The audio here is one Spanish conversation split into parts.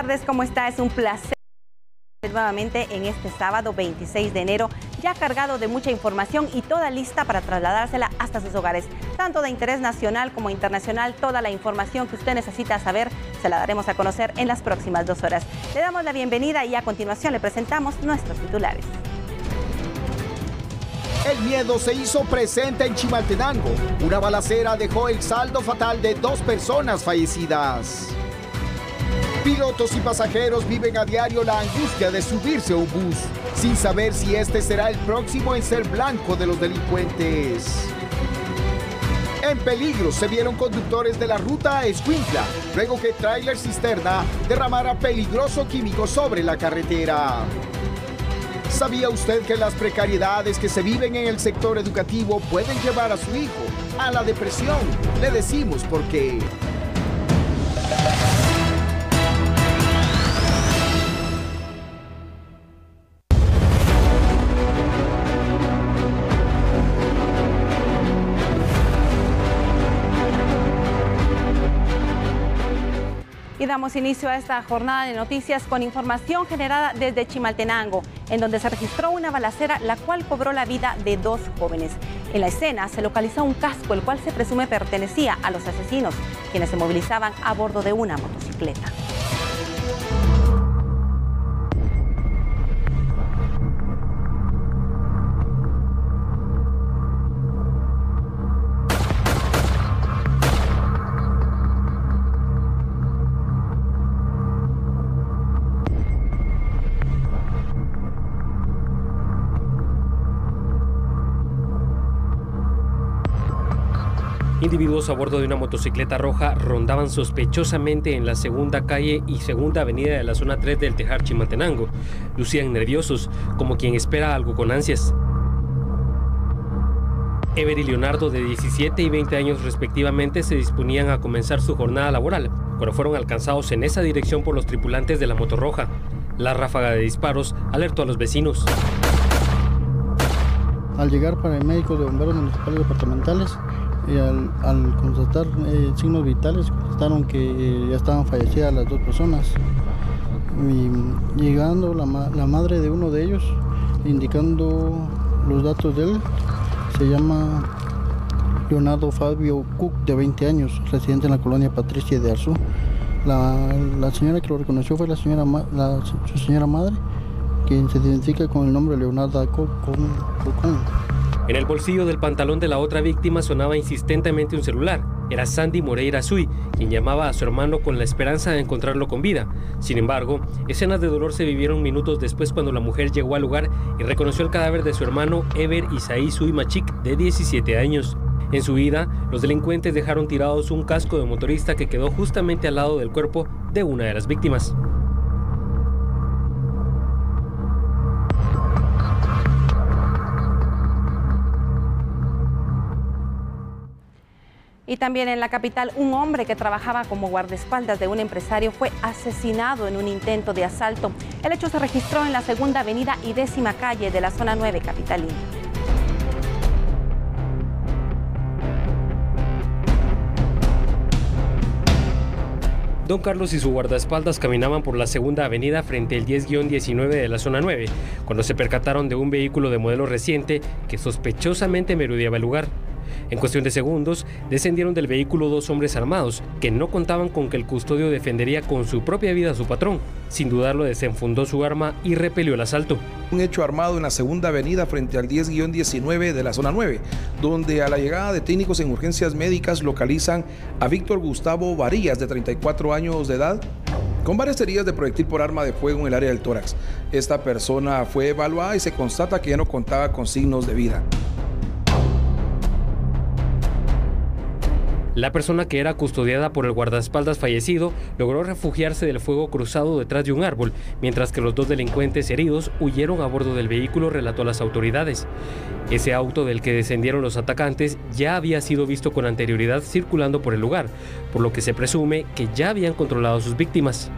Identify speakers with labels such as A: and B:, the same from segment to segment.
A: tardes, ¿cómo está? Es un placer nuevamente en este sábado 26 de enero, ya cargado de mucha información y toda lista para trasladársela hasta sus hogares. Tanto de interés nacional como internacional, toda la información que usted necesita saber se la daremos a conocer en las próximas 2 horas. Le damos la bienvenida y a continuación le presentamos nuestros titulares.
B: El miedo se hizo presente en Chimaltenango. Una balacera dejó el saldo fatal de 2 personas fallecidas. Pilotos y pasajeros viven a diario la angustia de subirse a un bus, sin saber si este será el próximo en ser blanco de los delincuentes. En peligro se vieron conductores de la ruta a Escuintla, luego que tráiler cisterna derramara peligroso químico sobre la carretera. ¿Sabía usted que las precariedades que se viven en el sector educativo pueden llevar a su hijo a la depresión? Le decimos por qué.
A: Y damos inicio a esta jornada de noticias con información generada desde Chimaltenango, en donde se registró una balacera la cual cobró la vida de 2 jóvenes. En la escena se localizó un casco el cual se presume pertenecía a los asesinos, quienes se movilizaban a bordo de una motocicleta.
C: Individuos a bordo de una motocicleta roja rondaban sospechosamente en la segunda calle y segunda avenida de la zona 3 del Tejar Chimaltenango. Lucían nerviosos, como quien espera algo con ansias. Ever y Leonardo, de 17 y 20 años respectivamente, se disponían a comenzar su jornada laboral, cuando fueron alcanzados en esa dirección por los tripulantes de la moto roja. La ráfaga de disparos alertó a los vecinos.
D: Al llegar paramédicos de bomberos municipales departamentales, y al constatar signos vitales, constataron que ya estaban fallecidas las 2 personas. Y llegando la madre de uno de ellos, indicando los datos de él, se llama Leonardo Fabio Cook, de 20 años, residente en la colonia Patricia de Arzú. La señora que lo reconoció fue su señora madre, quien se identifica con el nombre Leonardo Cook.
C: En el bolsillo del pantalón de la otra víctima sonaba insistentemente un celular. Era Sandy Moreira Sui, quien llamaba a su hermano con la esperanza de encontrarlo con vida. Sin embargo, escenas de dolor se vivieron minutos después cuando la mujer llegó al lugar y reconoció el cadáver de su hermano Ever Isaí Sui Machik, de 17 años. En su huida, los delincuentes dejaron tirados un casco de motorista que quedó justamente al lado del cuerpo de una de las víctimas.
A: Y también en la capital, un hombre que trabajaba como guardaespaldas de un empresario fue asesinado en un intento de asalto. El hecho se registró en la segunda avenida y 10ª calle de la zona 9 capitalina.
C: Don Carlos y su guardaespaldas caminaban por la segunda avenida frente al 10-19 de la zona 9, cuando se percataron de un vehículo de modelo reciente que sospechosamente merodeaba el lugar. En cuestión de segundos, descendieron del vehículo 2 hombres armados, que no contaban con que el custodio defendería con su propia vida a su patrón. Sin dudarlo, desenfundó su arma y repelió el asalto.
E: Un hecho armado en la segunda avenida frente al 10-19 de la zona 9, donde a la llegada de técnicos en urgencias médicas localizan a Víctor Gustavo Varillas, de 34 años de edad, con varias heridas de proyectil por arma de fuego en el área del tórax. Esta persona fue evaluada y se constata que ya no contaba con signos de vida.
C: La persona que era custodiada por el guardaespaldas fallecido logró refugiarse del fuego cruzado detrás de un árbol, mientras que los 2 delincuentes heridos huyeron a bordo del vehículo, relató a las autoridades. Ese auto del que descendieron los atacantes ya había sido visto con anterioridad circulando por el lugar, por lo que se presume que ya habían controlado a sus víctimas.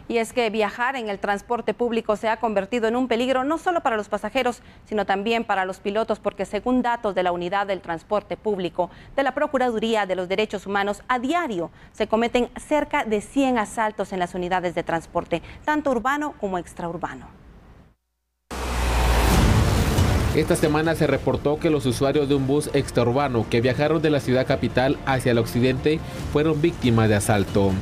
A: Y es que viajar en el transporte público se ha convertido en un peligro no solo para los pasajeros, sino también para los pilotos, porque según datos de la Unidad del Transporte Público de la Procuraduría de los Derechos Humanos, a diario se cometen cerca de 100 asaltos en las unidades de transporte, tanto urbano como extraurbano.
F: Esta semana se reportó que los usuarios de un bus extraurbano que viajaron de la ciudad capital hacia el occidente fueron víctimas de asalto.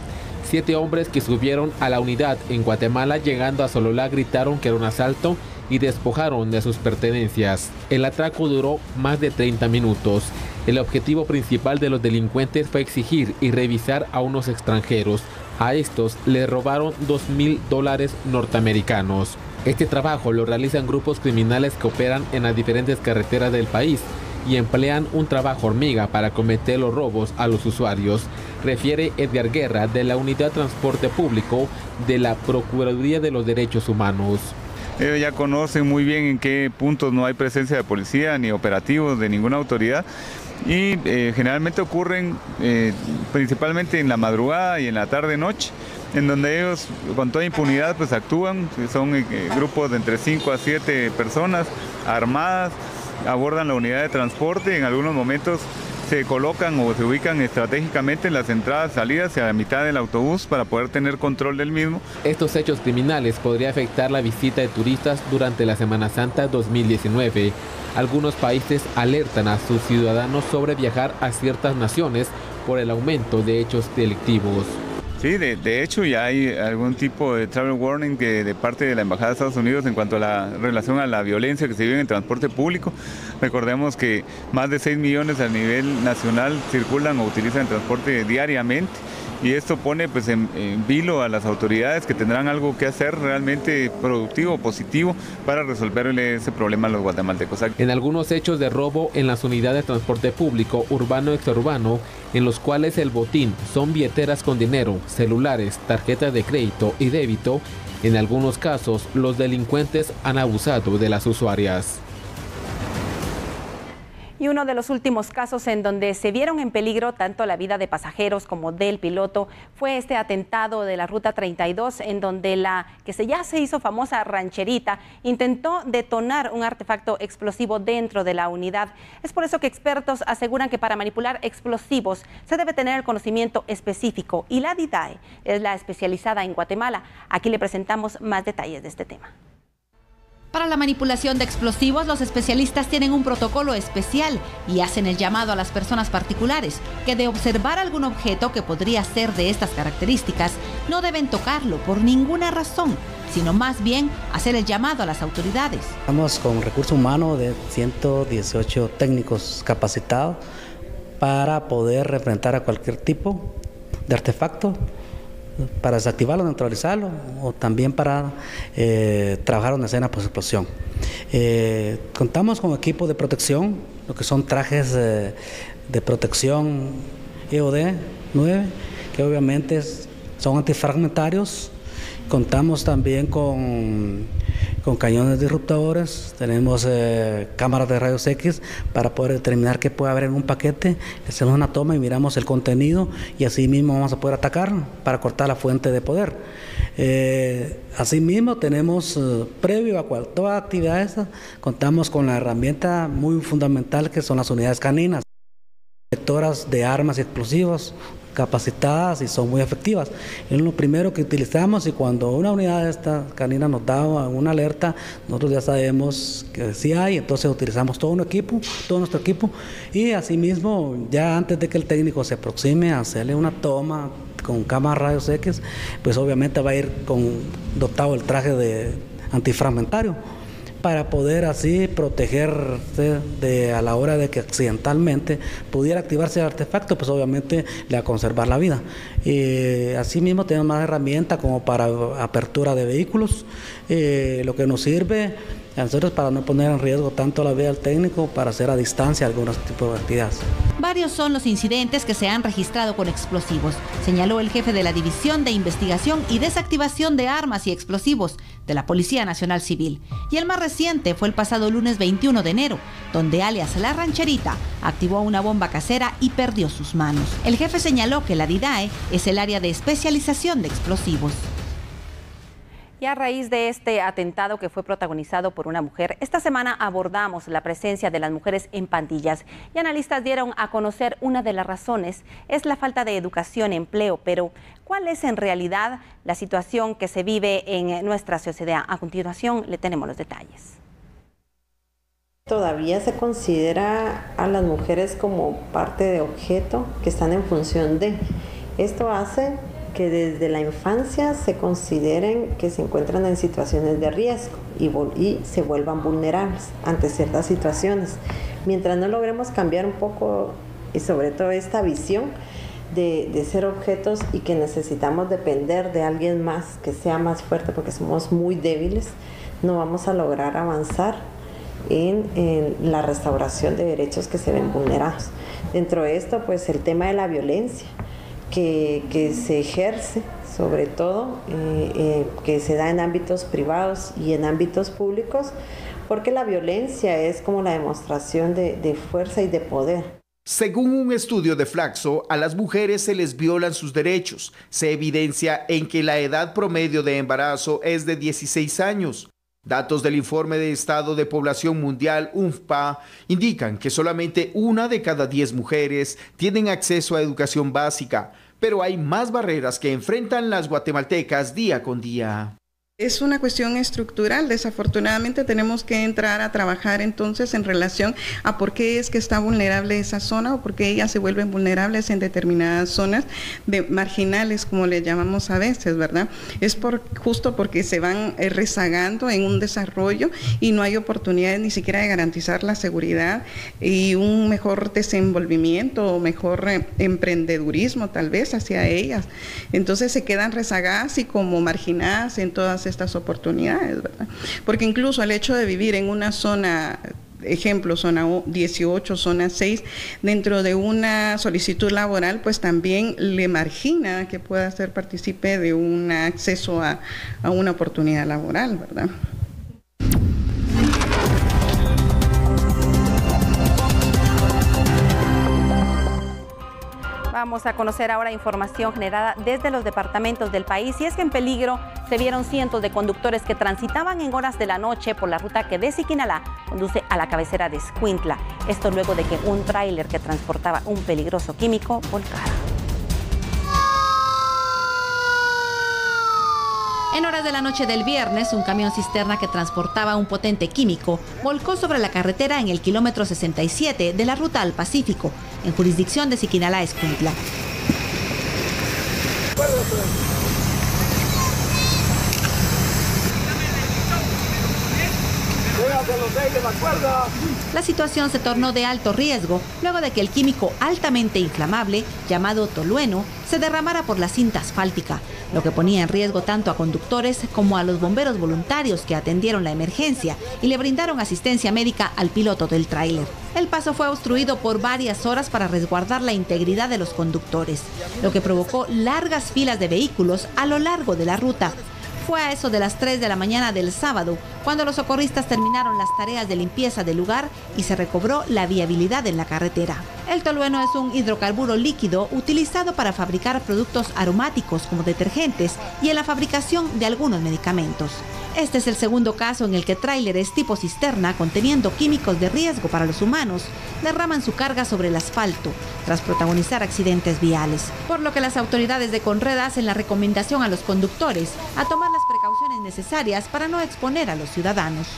F: 7 hombres que subieron a la unidad en Guatemala llegando a Sololá gritaron que era un asalto y despojaron de sus pertenencias. El atraco duró más de 30 minutos. El objetivo principal de los delincuentes fue exigir y revisar a unos extranjeros. A estos les robaron $2,000 norteamericanos. Este trabajo lo realizan grupos criminales que operan en las diferentes carreteras del país y emplean un trabajo hormiga para cometer los robos a los usuarios, refiere Edgar Guerra de la Unidad de Transporte Público de la Procuraduría de los Derechos Humanos.
G: Ellos ya conocen muy bien en qué puntos no hay presencia de policía ni operativos de ninguna autoridad y generalmente ocurren principalmente en la madrugada y en la tarde-noche, en donde ellos con toda impunidad pues actúan, son grupos de entre 5 a 7 personas armadas, abordan la unidad de transporte, en algunos momentos se colocan o se ubican estratégicamente en las entradas y salidas y a la mitad del autobús para poder tener control del mismo.
F: Estos hechos criminales podrían afectar la visita de turistas durante la Semana Santa 2019. Algunos países alertan a sus ciudadanos sobre viajar a ciertas naciones por el aumento de hechos delictivos.
G: Sí, de hecho ya hay algún tipo de travel warning de parte de la Embajada de Estados Unidos en cuanto a la relación a la violencia que se vive en el transporte público. Recordemos que más de 6 millones a nivel nacional circulan o utilizan el transporte diariamente y esto pone pues en vilo a las autoridades que tendrán algo que hacer realmente productivo, positivo para resolverle ese problema a los guatemaltecos.
F: En algunos hechos de robo en las unidades de transporte público urbano y extraurbano, en los cuales el botín son billeteras con dinero, celulares, tarjetas de crédito y débito, en algunos casos los delincuentes han abusado de las usuarias.
A: Y uno de los últimos casos en donde se vieron en peligro tanto la vida de pasajeros como del piloto fue este atentado de la Ruta 32, en donde la que ya se hizo famosa rancherita intentó detonar un artefacto explosivo dentro de la unidad. Es por eso que expertos aseguran que para manipular explosivos se debe tener el conocimiento específico y la DIDAE es la especializada en Guatemala. Aquí le presentamos más detalles de este tema.
H: Para la manipulación de explosivos, los especialistas tienen un protocolo especial y hacen el llamado a las personas particulares que de observar algún objeto que podría ser de estas características, no deben tocarlo por ninguna razón, sino más bien hacer el llamado a las autoridades.
I: Estamos con recurso humano de 118 técnicos capacitados para poder enfrentar a cualquier tipo de artefacto, para desactivarlo, neutralizarlo o también para trabajar una escena post explosión. Contamos con equipo de protección, lo que son trajes de protección EOD 9, que obviamente son antifragmentarios. Contamos también con cañones disruptadores, tenemos cámaras de rayos X para poder determinar qué puede haber en un paquete, hacemos una toma y miramos el contenido y así mismo vamos a poder atacarlo para cortar la fuente de poder. Asimismo tenemos, previo a toda actividad esta, contamos con la herramienta muy fundamental que son las unidades caninas, detectoras de armas y explosivos, capacitadas y son muy efectivas. Es lo primero que utilizamos y cuando una unidad de esta canina nos da una alerta, nosotros ya sabemos que sí hay, entonces utilizamos todo nuestro equipo y asimismo ya antes de que el técnico se aproxime a hacerle una toma con cámaras rayos X, pues obviamente va a ir dotado el traje de antifragmentario para poder así protegerse a la hora de que accidentalmente pudiera activarse el artefacto, pues obviamente le va a conservar la vida. Asimismo tenemos más herramientas como para apertura de vehículos, lo que nos sirve a nosotros para no poner en riesgo tanto la vida del técnico para hacer a distancia algunos tipos de actividades.
H: Varios son los incidentes que se han registrado con explosivos, señaló el jefe de la División de Investigación y Desactivación de Armas y Explosivos de la Policía Nacional Civil. Y el más reciente fue el pasado lunes 21 de enero, donde alias La Rancherita activó una bomba casera y perdió sus manos. El jefe señaló que la DIDAE es el área de especialización de explosivos.
A: Y a raíz de este atentado que fue protagonizado por una mujer, esta semana abordamos la presencia de las mujeres en pandillas y analistas dieron a conocer una de las razones es la falta de educación y empleo, pero ¿cuál es en realidad la situación que se vive en nuestra sociedad? A continuación le tenemos los detalles.
J: Todavía se considera a las mujeres como parte de objeto que están en función de. Esto hace que desde la infancia se consideren que se encuentran en situaciones de riesgo y se vuelvan vulnerables ante ciertas situaciones. Mientras no logremos cambiar un poco y sobre todo esta visión de ser objetos y que necesitamos depender de alguien más que sea más fuerte porque somos muy débiles, no vamos a lograr avanzar en la restauración de derechos que se ven vulnerados. Dentro de esto, pues el tema de la violencia que se ejerce, sobre todo que se da en ámbitos privados y en ámbitos públicos, porque la violencia es como la demostración de fuerza y de poder.
B: Según un estudio de Flaxo, a las mujeres se les violan sus derechos. Se evidencia en que la edad promedio de embarazo es de 16 años. Datos del Informe de Estado de Población Mundial, UNFPA, indican que solamente 1 de cada 10 mujeres tienen acceso a educación básica, pero hay más barreras que enfrentan las guatemaltecas día con día.
K: Es una cuestión estructural. Desafortunadamente tenemos que entrar a trabajar entonces en relación a por qué es que está vulnerable esa zona o por qué ellas se vuelven vulnerables en determinadas zonas marginales, como le llamamos a veces, ¿verdad? Es justo porque se van rezagando en un desarrollo y no hay oportunidades ni siquiera de garantizar la seguridad y un mejor desenvolvimiento o mejor emprendedurismo tal vez hacia ellas. Entonces se quedan rezagadas y como marginadas en todas estas oportunidades, ¿verdad? Porque incluso el hecho de vivir en una zona, ejemplo, zona 18, zona 6, dentro de una solicitud laboral, pues también le margina que pueda ser partícipe de un acceso a una oportunidad laboral, ¿verdad?
A: Vamos a conocer ahora información generada desde los departamentos del país y es que en peligro se vieron cientos de conductores que transitaban en horas de la noche por la ruta que de Siquinalá conduce a la cabecera de Escuintla. Esto luego de que un tráiler que transportaba un peligroso químico volcara.
H: En horas de la noche del viernes, un camión cisterna que transportaba un potente químico volcó sobre la carretera en el kilómetro 67 de la ruta al Pacífico, en jurisdicción de Siquinalá, Escuintla. La situación se tornó de alto riesgo luego de que el químico altamente inflamable, llamado tolueno, se derramara por la cinta asfáltica, lo que ponía en riesgo tanto a conductores como a los bomberos voluntarios que atendieron la emergencia y le brindaron asistencia médica al piloto del tráiler. El paso fue obstruido por varias horas para resguardar la integridad de los conductores, lo que provocó largas filas de vehículos a lo largo de la ruta. Fue a eso de las 3 de la mañana del sábado, cuando los socorristas terminaron las tareas de limpieza del lugar y se recobró la viabilidad en la carretera. El tolueno es un hidrocarburo líquido utilizado para fabricar productos aromáticos como detergentes y en la fabricación de algunos medicamentos. Este es el segundo caso en el que tráileres tipo cisterna conteniendo químicos de riesgo para los humanos derraman su carga sobre el asfalto tras protagonizar accidentes viales, por lo que las autoridades de Conred hacen la recomendación a los conductores a tomar las precauciones necesarias para no exponer a los ciudadanos.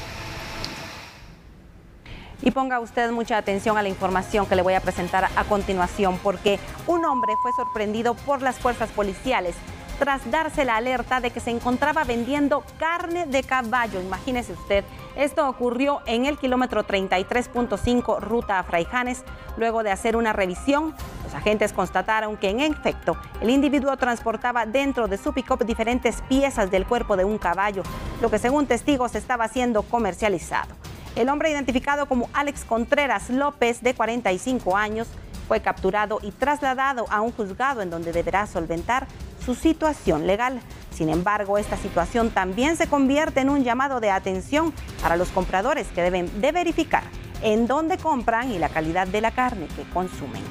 A: Y ponga usted mucha atención a la información que le voy a presentar a continuación, porque un hombre fue sorprendido por las fuerzas policiales tras darse la alerta de que se encontraba vendiendo carne de caballo. Imagínese usted, esto ocurrió en el kilómetro 33.5 ruta a Fraijanes. Luego de hacer una revisión, los agentes constataron que en efecto el individuo transportaba dentro de su pick-up diferentes piezas del cuerpo de un caballo, lo que según testigos estaba siendo comercializado. El hombre, identificado como Alex Contreras López, de 45 años, fue capturado y trasladado a un juzgado en donde deberá solventar su situación legal. Sin embargo, esta situación también se convierte en un llamado de atención para los compradores que deben de verificar en dónde compran y la calidad de la carne que consumen.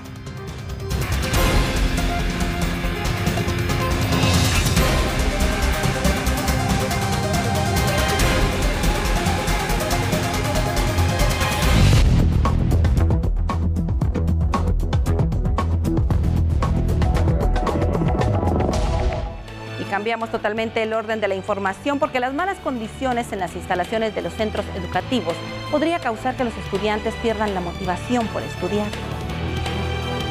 A: cambiamos totalmente el orden de la información porque las malas condiciones en las instalaciones de los centros educativos podría causar que los estudiantes pierdan la motivación por estudiar.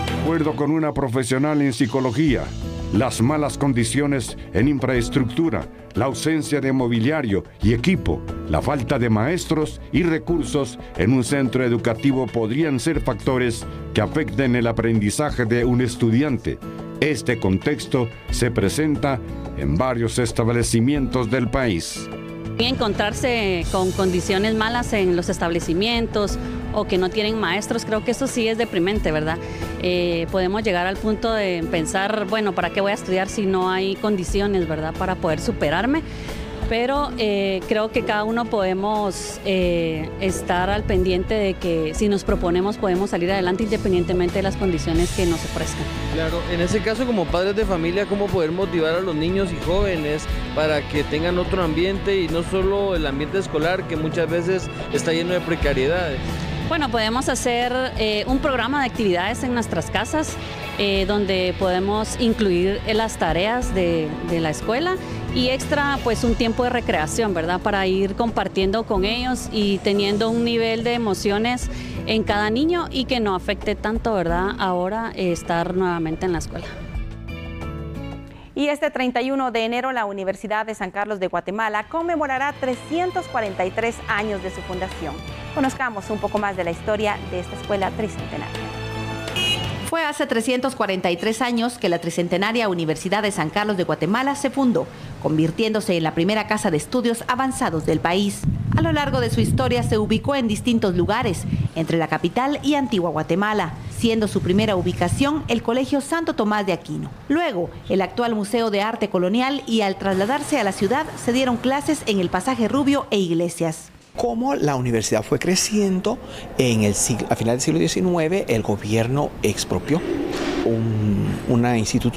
L: De acuerdo con una profesional en psicología, las malas condiciones en infraestructura, la ausencia de mobiliario y equipo, la falta de maestros y recursos en un centro educativo podrían ser factores que afecten el aprendizaje de un estudiante. Este contexto se presenta en varios establecimientos del país.
M: Encontrarse con condiciones malas en los establecimientos o que no tienen maestros, creo que eso sí es deprimente, ¿verdad? Podemos llegar al punto de pensar, bueno, ¿para qué voy a estudiar si no hay condiciones, ¿verdad?, para poder superarme? Pero creo que cada uno podemos estar al pendiente de que si nos proponemos podemos salir adelante independientemente de las condiciones que nos ofrezcan.
N: Claro, en ese caso como padres de familia, ¿cómo poder motivar a los niños y jóvenes para que tengan otro ambiente y no solo el ambiente escolar que muchas veces está lleno de precariedades?
M: Bueno, podemos hacer un programa de actividades en nuestras casas donde podemos incluir las tareas de la escuela y extra pues un tiempo de recreación, ¿verdad? Para ir compartiendo con ellos y teniendo un nivel de emociones en cada niño y que no afecte tanto, ¿verdad?, ahora estar nuevamente en la escuela.
A: Y este 31 de enero la Universidad de San Carlos de Guatemala conmemorará 343 años de su fundación. Conozcamos un poco más de la historia de esta escuela tricentenaria.
H: Fue hace 343 años que la tricentenaria Universidad de San Carlos de Guatemala se fundó, convirtiéndose en la primera casa de estudios avanzados del país. A lo largo de su historia se ubicó en distintos lugares, entre la capital y Antigua Guatemala, siendo su primera ubicación el Colegio Santo Tomás de Aquino. Luego, el actual Museo de Arte Colonial y al trasladarse a la ciudad se dieron clases en el Pasaje Rubio e Iglesias.
O: Como la universidad fue creciendo, a final del siglo XIX el gobierno expropió un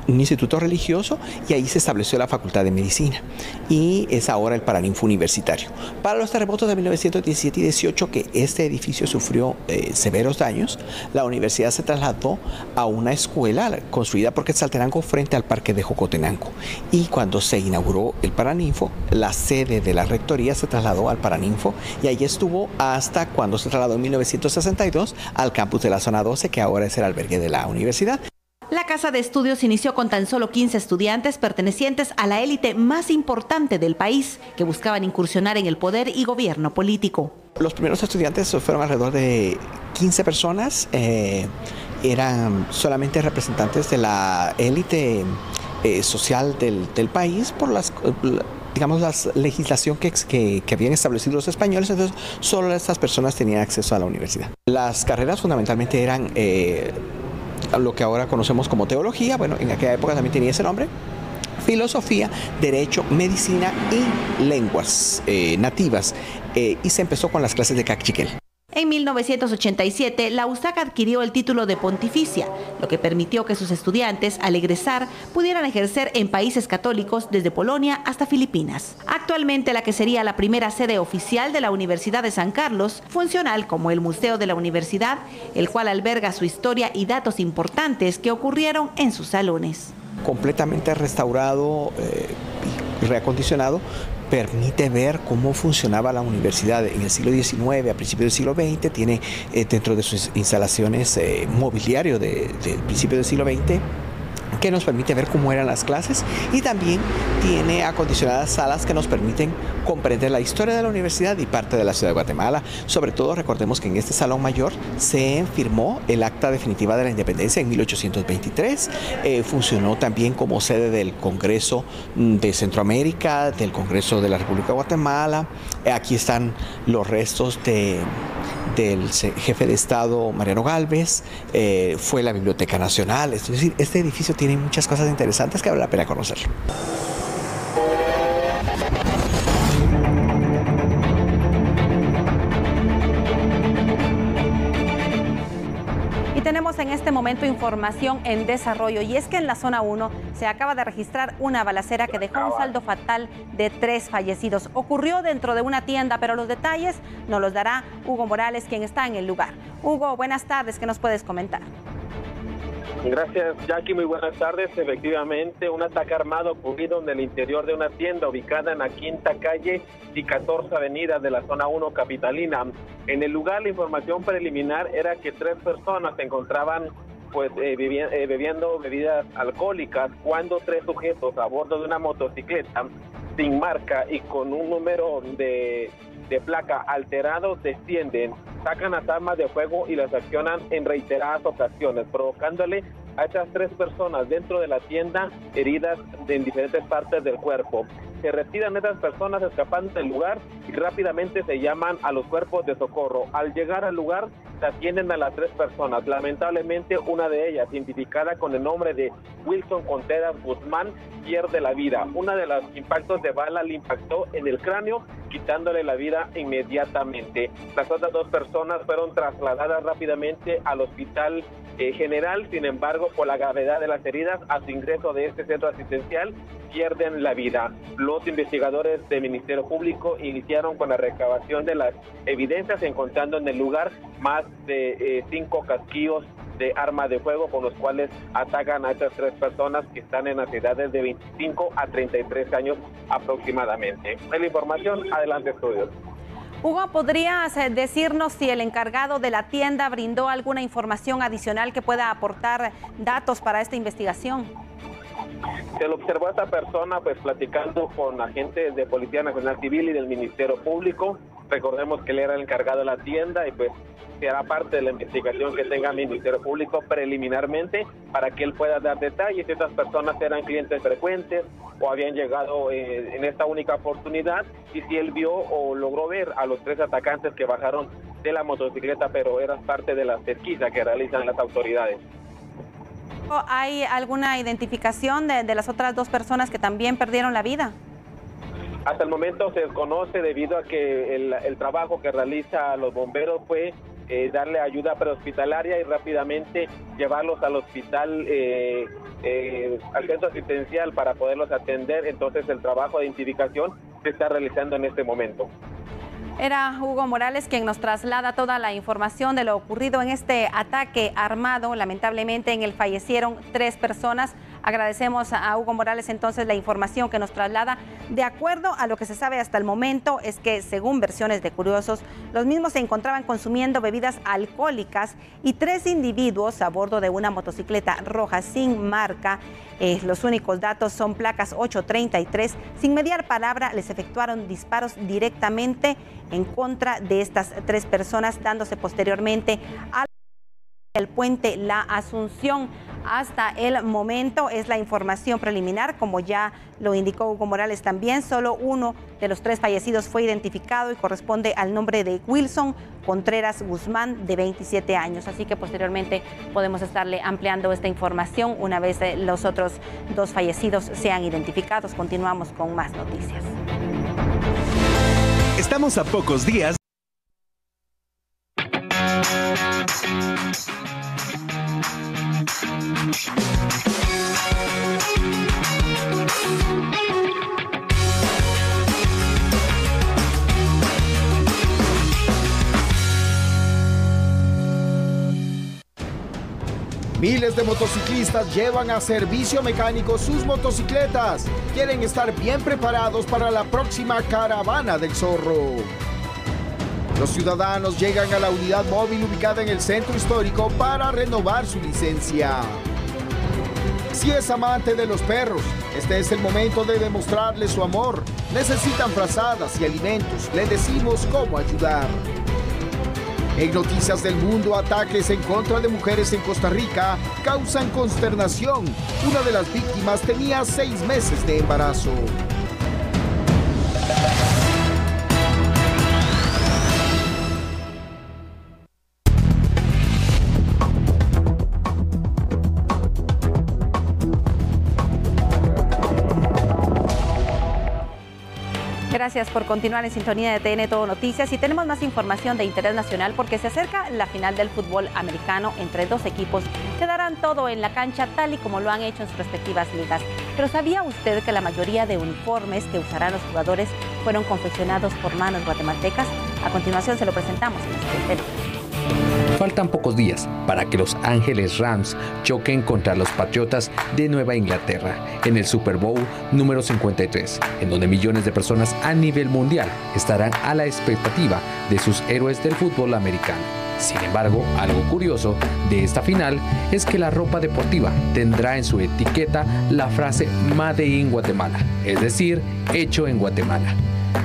O: instituto religioso y ahí se estableció la Facultad de Medicina y es ahora el Paraninfo Universitario. Para los terremotos de 1917 y 18 que este edificio sufrió severos daños, la universidad se trasladó a una escuela construida por Quetzaltenango frente al Parque de Jocotenango y cuando se inauguró el Paraninfo, la sede de la rectoría se trasladó al Paraninfo y ahí estuvo hasta cuando se trasladó en 1962 al campus de la Zona 12 que ahora es el albergue de la universidad.
H: La casa de estudios inició con tan solo 15 estudiantes pertenecientes a la élite más importante del país, que buscaban incursionar en el poder y gobierno político.
O: Los primeros estudiantes fueron alrededor de 15 personas, eran solamente representantes de la élite social del país por la legislación que habían establecido los españoles, entonces solo estas personas tenían acceso a la universidad. Las carreras fundamentalmente eran lo que ahora conocemos como teología, bueno, en aquella época también tenía ese nombre, filosofía, derecho, medicina y lenguas nativas, y se empezó con las clases de cachiquel.
H: En 1987, la USAC adquirió el título de pontificia, lo que permitió que sus estudiantes, al egresar, pudieran ejercer en países católicos desde Polonia hasta Filipinas. Actualmente, la que sería la primera sede oficial de la Universidad de San Carlos, funcional como el Museo de la Universidad, el cual alberga su historia y datos importantes que ocurrieron en sus salones.
O: Completamente restaurado y reacondicionado, permite ver cómo funcionaba la universidad en el siglo XIX, a principios del siglo XX, tiene dentro de sus instalaciones mobiliario del principio del siglo XX, que nos permite ver cómo eran las clases y también tiene acondicionadas salas que nos permiten comprender la historia de la universidad y parte de la ciudad de Guatemala. Sobre todo recordemos que en este salón mayor se firmó el acta definitiva de la independencia en 1823, funcionó también como sede del Congreso de Centroamérica, del Congreso de la República de Guatemala. Aquí están los restos del jefe de Estado Mariano Gálvez, fue la Biblioteca Nacional, es decir, este edificio tiene muchas cosas interesantes que vale la pena conocer.
A: Y tenemos en este momento información en desarrollo y es que en la zona 1 se acaba de registrar una balacera que dejó un saldo fatal de 3 fallecidos. Ocurrió dentro de una tienda, pero los detalles nos los dará Hugo Morales, quien está en el lugar. Hugo, buenas tardes, ¿qué nos puedes comentar?
P: Gracias, Jackie. Muy buenas tardes. Efectivamente, un ataque armado ocurrido en el interior de una tienda ubicada en la Quinta Calle y 14 Avenida de la Zona 1 capitalina. En el lugar, la información preliminar era que 3 personas se encontraban bebiendo bebidas alcohólicas cuando 3 sujetos a bordo de una motocicleta sin marca y con un número de placa alterado descienden, sacan las armas de fuego y las accionan en reiteradas ocasiones, provocándole a estas 3 personas dentro de la tienda heridas en diferentes partes del cuerpo. Se retiran estas personas escapando del lugar y rápidamente se llaman a los cuerpos de socorro. Al llegar al lugar, se atienden a las 3 personas. Lamentablemente, una de ellas, identificada con el nombre de Wilson Contreras Guzmán, pierde la vida. Una de los impactos de bala le impactó en el cráneo, quitándole la vida inmediatamente. Las otras 2 personas fueron trasladadas rápidamente al hospital general. Sin embargo, por la gravedad de las heridas, a su ingreso de este centro asistencial, pierden la vida. Los investigadores del Ministerio Público iniciaron con la recabación de las evidencias, encontrando en el lugar más de 5 casquillos de arma de fuego con los cuales atacan a estas 3 personas que están en las edades de 25 a 33 años aproximadamente. Es la información. Adelante, estudios.
A: Hugo, ¿podrías decirnos si el encargado de la tienda brindó alguna información adicional que pueda aportar datos para esta investigación?
P: Se lo observó a esta persona platicando con agentes de Policía Nacional Civil y del Ministerio Público. Recordemos que él era el encargado de la tienda y será parte de la investigación que tenga el Ministerio Público preliminarmente para que él pueda dar detalles si estas personas eran clientes frecuentes o habían llegado en esta única oportunidad, y si él vio o logró ver a los 3 atacantes que bajaron de la motocicleta, pero eran parte de la pesquisa que realizan las autoridades.
A: ¿Hay alguna identificación de las otras 2 personas que también perdieron la vida?
P: Hasta el momento se desconoce, debido a que el trabajo que realizan los bomberos fue darle ayuda prehospitalaria y rápidamente llevarlos al hospital, al centro asistencial para poderlos atender. Entonces el trabajo de identificación se está realizando en este momento.
A: Era Hugo Morales quien nos traslada toda la información de lo ocurrido en este ataque armado. Lamentablemente en el fallecieron 3 personas. Agradecemos a Hugo Morales entonces la información que nos traslada. De acuerdo a lo que se sabe hasta el momento, es que según versiones de curiosos, los mismos se encontraban consumiendo bebidas alcohólicas y 3 individuos a bordo de una motocicleta roja sin marca. Los únicos datos son placas 833. Sin mediar palabra, les efectuaron disparos directamente en contra de estas 3 personas, dándose posteriormente al puente La Asunción. Hasta el momento es la información preliminar, como ya lo indicó Hugo Morales también. Solo uno de los 3 fallecidos fue identificado y corresponde al nombre de Wilson Contreras Guzmán, de 27 años. Así que posteriormente podemos estarle ampliando esta información una vez los otros 2 fallecidos sean identificados. Continuamos con más noticias.
Q: Estamos a pocos días.
B: Miles de motociclistas llevan a servicio mecánico sus motocicletas. Quieren estar bien preparados para la próxima Caravana del Zorro. Los ciudadanos llegan a la unidad móvil ubicada en el centro histórico para renovar su licencia. Si es amante de los perros, este es el momento de demostrarles su amor. Necesitan frazadas y alimentos. Le decimos cómo ayudar. En Noticias del Mundo, ataques en contra de mujeres en Costa Rica causan consternación. Una de las víctimas tenía 6 meses de embarazo.
A: Gracias por continuar en sintonía de TN Todo Noticias, y tenemos más información de interés nacional porque se acerca la final del fútbol americano entre 2 equipos que darán todo en la cancha tal y como lo han hecho en sus respectivas ligas. Pero ¿sabía usted que la mayoría de uniformes que usarán los jugadores fueron confeccionados por manos guatemaltecas? A continuación se lo presentamos en este video.
Q: Faltan pocos días para que Los Ángeles Rams choquen contra los Patriotas de Nueva Inglaterra en el Super Bowl número 53, en donde millones de personas a nivel mundial estarán a la expectativa de sus héroes del fútbol americano. Sin embargo, algo curioso de esta final es que la ropa deportiva tendrá en su etiqueta la frase Made in Guatemala, es decir, hecho en Guatemala.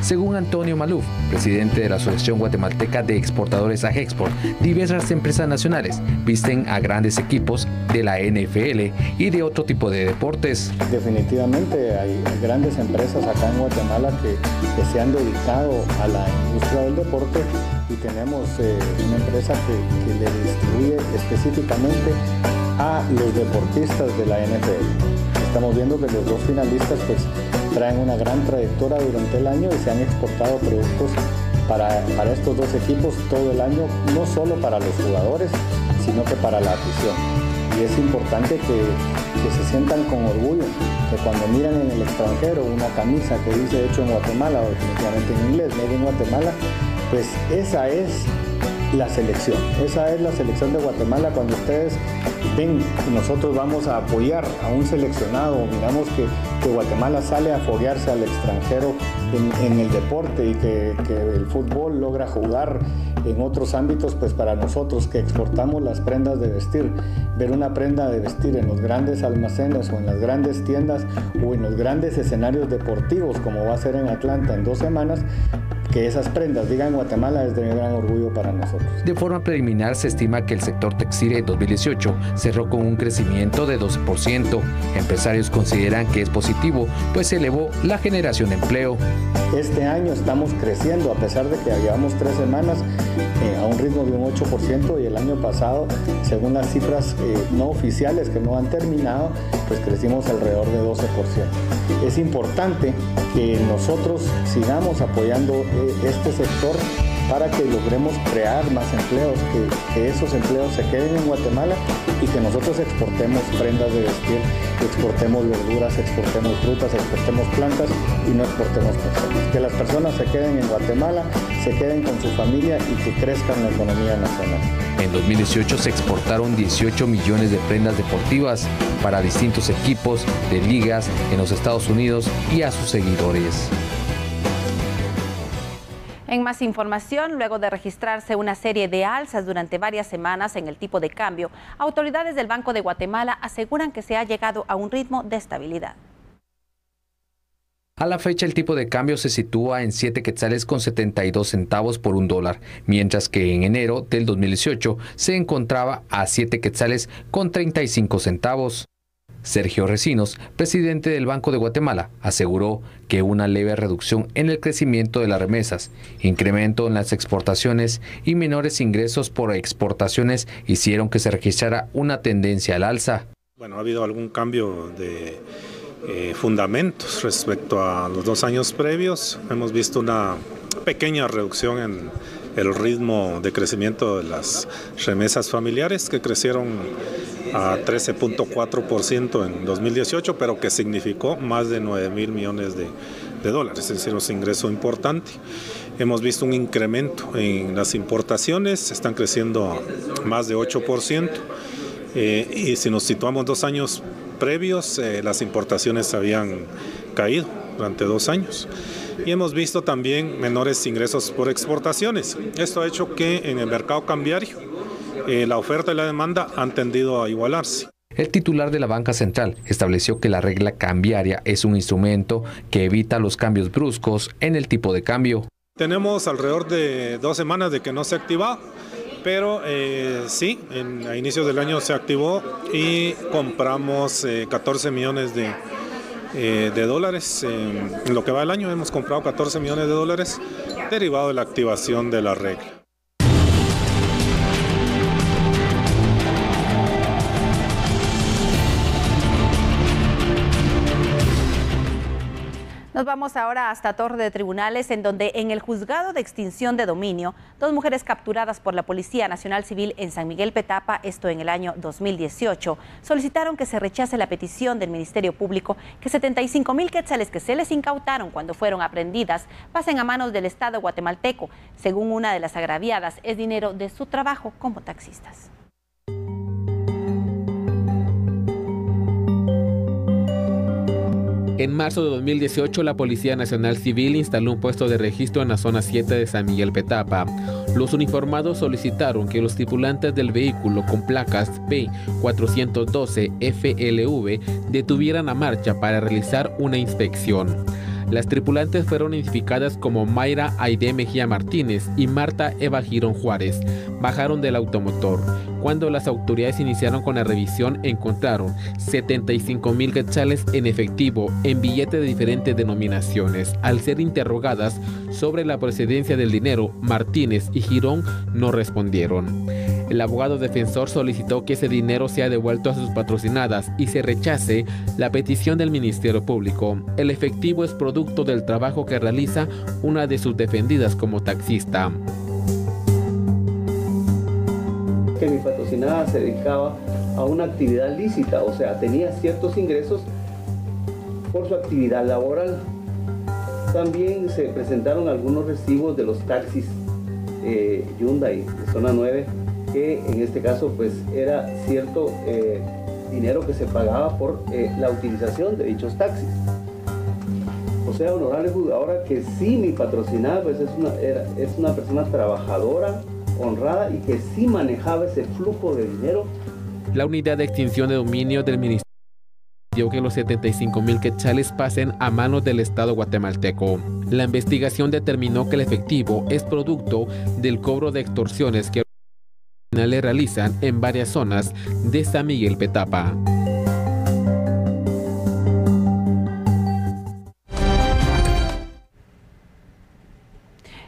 Q: Según Antonio Maluf, presidente de la Asociación Guatemalteca de Exportadores AGEXPORT, diversas empresas nacionales visten a grandes equipos de la NFL y de otro tipo de deportes.
R: Definitivamente hay grandes empresas acá en Guatemala que se han dedicado a la industria del deporte y tenemos una empresa que le distribuye específicamente a los deportistas de la NFL. Estamos viendo que los dos finalistas pues traen una gran trayectoria durante el año y se han exportado productos para estos dos equipos todo el año, no solo para los jugadores, sino que para la afición. Y es importante que se sientan con orgullo, que cuando miran en el extranjero una camisa que dice hecho en Guatemala, o definitivamente en inglés, made in Guatemala, pues esa es la selección. Esa es la selección de Guatemala. Cuando ustedes ven que nosotros vamos a apoyar a un seleccionado, miramos que Guatemala sale a foguearse al extranjero en el deporte y que el fútbol logra jugar en otros ámbitos, pues para nosotros que exportamos las prendas de vestir, ver una prenda de vestir en los grandes almacenes o en las grandes tiendas o en los grandes escenarios deportivos como va a ser en Atlanta en 2 semanas, que esas prendas digan Guatemala es de gran orgullo para nosotros.
Q: De forma preliminar se estima que el sector textil en 2018 cerró con un crecimiento de 12%. Empresarios consideran que es positivo, pues se elevó la generación de empleo.
R: Este año estamos creciendo, a pesar de que llevamos 3 semanas a un ritmo de un 8%, y el año pasado, según las cifras no oficiales que no han terminado, pues crecimos alrededor de 12%. Es importante que nosotros sigamos apoyando este sector para que logremos crear más empleos, que esos empleos se queden en Guatemala y que nosotros exportemos prendas de vestir, exportemos verduras, exportemos frutas, exportemos plantas y no exportemos personas. Que las personas se queden en Guatemala, se queden con su familia y que crezcan la economía nacional.
Q: En 2018 se exportaron 18 millones de prendas deportivas para distintos equipos de ligas en los Estados Unidos y a sus seguidores.
A: En más información, luego de registrarse una serie de alzas durante varias semanas en el tipo de cambio, autoridades del Banco de Guatemala aseguran que se ha llegado a un ritmo de estabilidad.
Q: A la fecha, el tipo de cambio se sitúa en 7 quetzales con 72 centavos por $1, mientras que en enero del 2018 se encontraba a 7 quetzales con 35 centavos. Sergio Recinos, presidente del Banco de Guatemala, aseguró que una leve reducción en el crecimiento de las remesas, incremento en las exportaciones y menores ingresos por exportaciones hicieron que se registrara una tendencia al alza.
S: Bueno, ha habido algún cambio de fundamentos respecto a los 2 años previos. Hemos visto una pequeña reducción en el ritmo de crecimiento de las remesas familiares, que crecieron a 13.4% en 2018, pero que significó más de 9.000 millones de dólares, es decir, un ingreso importante. Hemos visto un incremento en las importaciones, están creciendo más de 8%, y si nos situamos 2 años previos, las importaciones habían caído durante 2 años. Y hemos visto también menores ingresos por exportaciones. Esto ha hecho que en el mercado cambiario la oferta y la demanda han tendido a igualarse.
Q: El titular de la Banca Central estableció que la regla cambiaria es un instrumento que evita los cambios bruscos en el tipo de cambio.
S: Tenemos alrededor de 2 semanas de que no se ha activado, pero sí, a inicios del año se activó y compramos 14 millones de dólares. En lo que va del año hemos comprado 14 millones de dólares derivado de la activación de la regla.
A: Nos vamos ahora hasta Torre de Tribunales, en donde en el juzgado de extinción de dominio, 2 mujeres capturadas por la Policía Nacional Civil en San Miguel Petapa, esto en el año 2018, solicitaron que se rechace la petición del Ministerio Público que 75,000 quetzales que se les incautaron cuando fueron aprehendidas pasen a manos del Estado guatemalteco. Según una de las agraviadas, es dinero de su trabajo como taxistas.
F: En marzo de 2018, la Policía Nacional Civil instaló un puesto de registro en la zona 7 de San Miguel Petapa. Los uniformados solicitaron que los tripulantes del vehículo con placas P412FLV detuvieran la marcha para realizar una inspección. Las tripulantes fueron identificadas como Mayra Aide Mejía Martínez y Marta Eva Girón Juárez. Bajaron del automotor. Cuando las autoridades iniciaron con la revisión, encontraron 75,000 quetzales en efectivo en billetes de diferentes denominaciones. Al ser interrogadas sobre la procedencia del dinero, Martínez y Girón no respondieron. El abogado defensor solicitó que ese dinero sea devuelto a sus patrocinadas y se rechace la petición del Ministerio Público. El efectivo es producto del trabajo que realiza una de sus defendidas como taxista.
T: Que mi patrocinada se dedicaba a una actividad lícita, o sea, tenía ciertos ingresos por su actividad laboral. También se presentaron algunos recibos de los taxis Hyundai de zona 9, que en este caso pues era cierto dinero que se pagaba por la utilización de dichos taxis. O sea, honorable juzgadora, que sí, mi patrocinada pues es una persona trabajadora, honrada, y que sí manejaba ese flujo de dinero.
F: La unidad de extinción de dominio del Ministerio pidió que los 75,000 quetzales pasen a manos del Estado guatemalteco. La investigación determinó que el efectivo es producto del cobro de extorsiones que le realizan en varias zonas de San Miguel Petapa.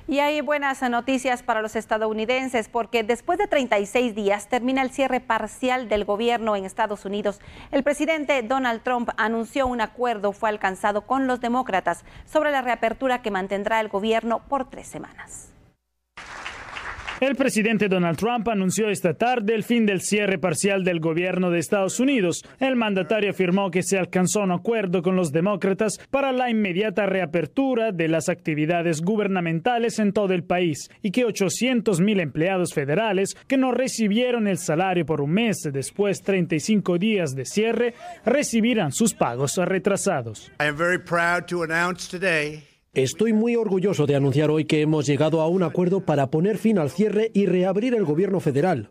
A: Y hay buenas noticias para los estadounidenses, porque después de 36 días termina el cierre parcial del gobierno en Estados Unidos. El presidente Donald Trump anunció un acuerdo fue alcanzado con los demócratas sobre la reapertura que mantendrá el gobierno por 3 semanas.
U: El presidente Donald Trump anunció esta tarde el fin del cierre parcial del gobierno de Estados Unidos. El mandatario afirmó que se alcanzó un acuerdo con los demócratas para la inmediata reapertura de las actividades gubernamentales en todo el país y que 800,000 empleados federales que no recibieron el salario por un mes después de 35 días de cierre recibirán sus pagos retrasados.
V: Estoy muy orgulloso de anunciar hoy que hemos llegado a un acuerdo para poner fin al cierre y reabrir el gobierno federal.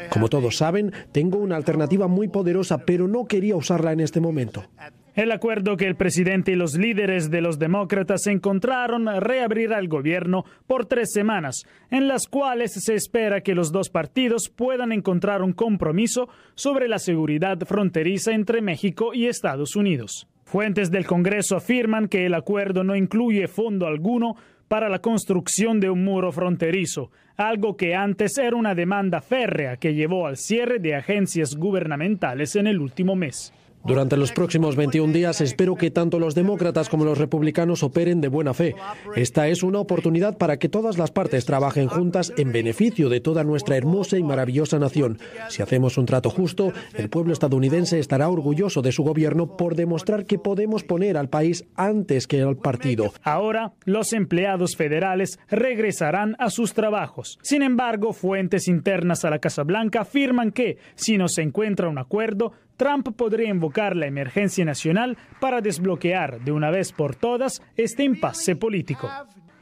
V: Como todos saben, tengo una alternativa muy poderosa, pero no quería usarla en este momento.
U: El acuerdo que el presidente y los líderes de los demócratas encontraron reabrirá el gobierno por 3 semanas, en las cuales se espera que los dos partidos puedan encontrar un compromiso sobre la seguridad fronteriza entre México y Estados Unidos. Fuentes del Congreso afirman que el acuerdo no incluye fondo alguno para la construcción de un muro fronterizo, algo que antes era una demanda férrea que llevó al cierre de agencias gubernamentales en el último mes.
V: Durante los próximos 21 días espero que tanto los demócratas como los republicanos operen de buena fe. Esta es una oportunidad para que todas las partes trabajen juntas en beneficio de toda nuestra hermosa y maravillosa nación. Si hacemos un trato justo, el pueblo estadounidense estará orgulloso de su gobierno por demostrar que podemos poner al país antes que al partido.
U: Ahora, los empleados federales regresarán a sus trabajos. Sin embargo, fuentes internas a la Casa Blanca afirman que, si no se encuentra un acuerdo, Trump podría invocar la emergencia nacional para desbloquear de una vez por todas este impasse político.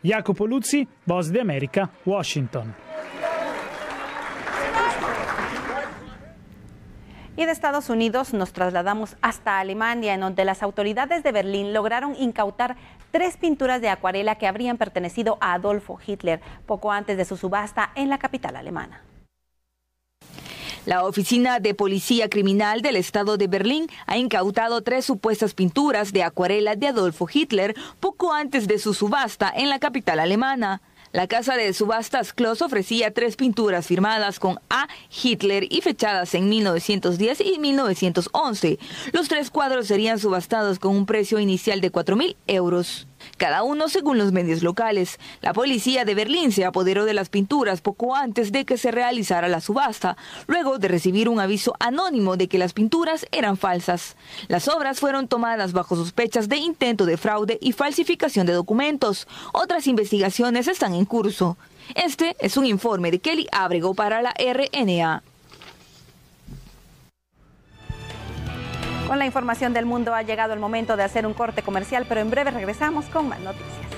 U: Jacopo Luzzi, Voz de América, Washington.
A: Y de Estados Unidos nos trasladamos hasta Alemania, en donde las autoridades de Berlín lograron incautar 3 pinturas de acuarela que habrían pertenecido a Adolfo Hitler poco antes de su subasta en la capital alemana.
W: La Oficina de Policía Criminal del Estado de Berlín ha incautado 3 supuestas pinturas de acuarela de Adolfo Hitler poco antes de su subasta en la capital alemana. La casa de subastas Clos ofrecía 3 pinturas firmadas con A. Hitler y fechadas en 1910 y 1911. Los 3 cuadros serían subastados con un precio inicial de 4.000 euros. Cada uno según los medios locales. La policía de Berlín se apoderó de las pinturas poco antes de que se realizara la subasta, luego de recibir un aviso anónimo de que las pinturas eran falsas. Las obras fueron tomadas bajo sospechas de intento de fraude y falsificación de documentos. Otras investigaciones están en curso. Este es un informe de Kelly Ábrego para la RNA.
A: Con la información del mundo ha llegado el momento de hacer un corte comercial, pero en breve regresamos con más noticias.